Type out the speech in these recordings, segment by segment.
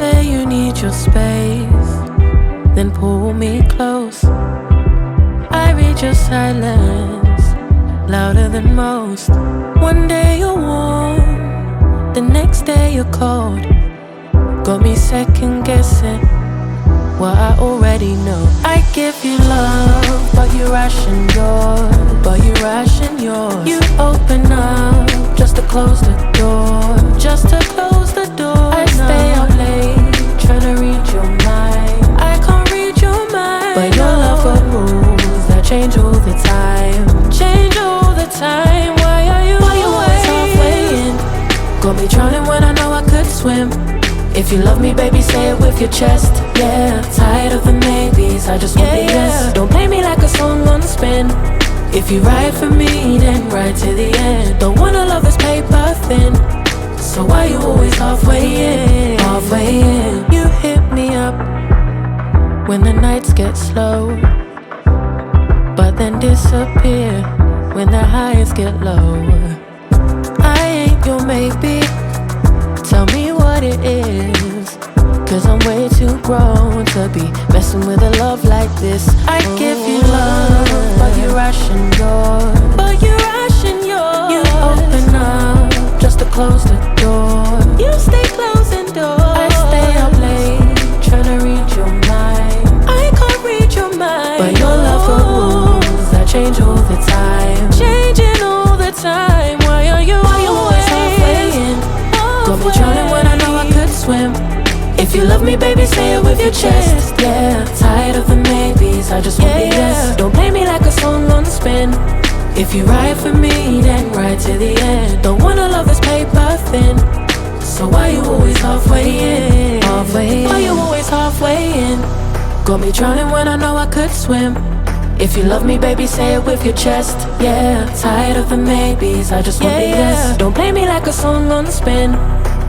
say you need your space, then pull me close. I read your silence, louder than most. One day you're warm, the next day you're cold. Got me second guessing what I already know. I give you love, but you ration yours. You open up just to close the door. I stay up late, tryna read your mind. I can't read your mind, but your love got rules that change all the time. Why are you always halfway in? Got me drowning when I know I could swim. If you love me, baby, say it with your chest. Yeah, tired of the maybes, I just want the yes. Don't play me like a song on spin. If you ride for me, then ride to the end. Don't wanna love this paper thin, so why you always halfway in? You hit me up when the nights get slow, but then disappear when the highs get low. I ain't your maybe, tell me what it is, cause I'm way too grown to be messing with a love like this. I give you love, but you ration yours. You open up just to close the door. You stay closing doors. I stay up late, tryna read your mind. I can't read your mind, but your love for rules that change all the time. Why are you always halfway in? Got me drowning when I know I could swim. If you love me, baby, say it with your chest. Yeah, tired of the maybes, I just want the yes. Don't play me like a song on spin. If you ride for me, then ride to the end. Don't wanna love this paper thin, so why you always halfway in? Why you always halfway in? Got me drowning when I know I could swim. If you love me, baby, say it with your chest. Yeah, tired of the maybes, I just want the yes. Don't play me like a song on spin.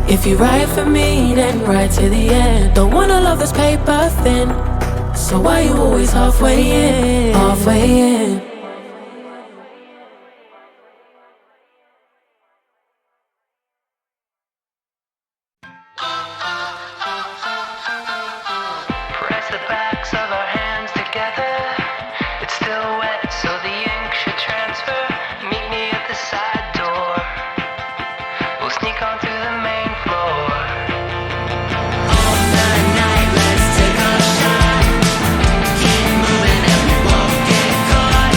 If you ride for me, then ride to the end. Don't wanna love this paper thin, so why you always halfway in? Press the backs of our hands together. It's still wet, so the ink should transfer. Meet me at the side door. We'll sneak on through the main floor. All night, let's take a shot. Keep moving and we won't get caught.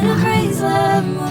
in a crazy love mood.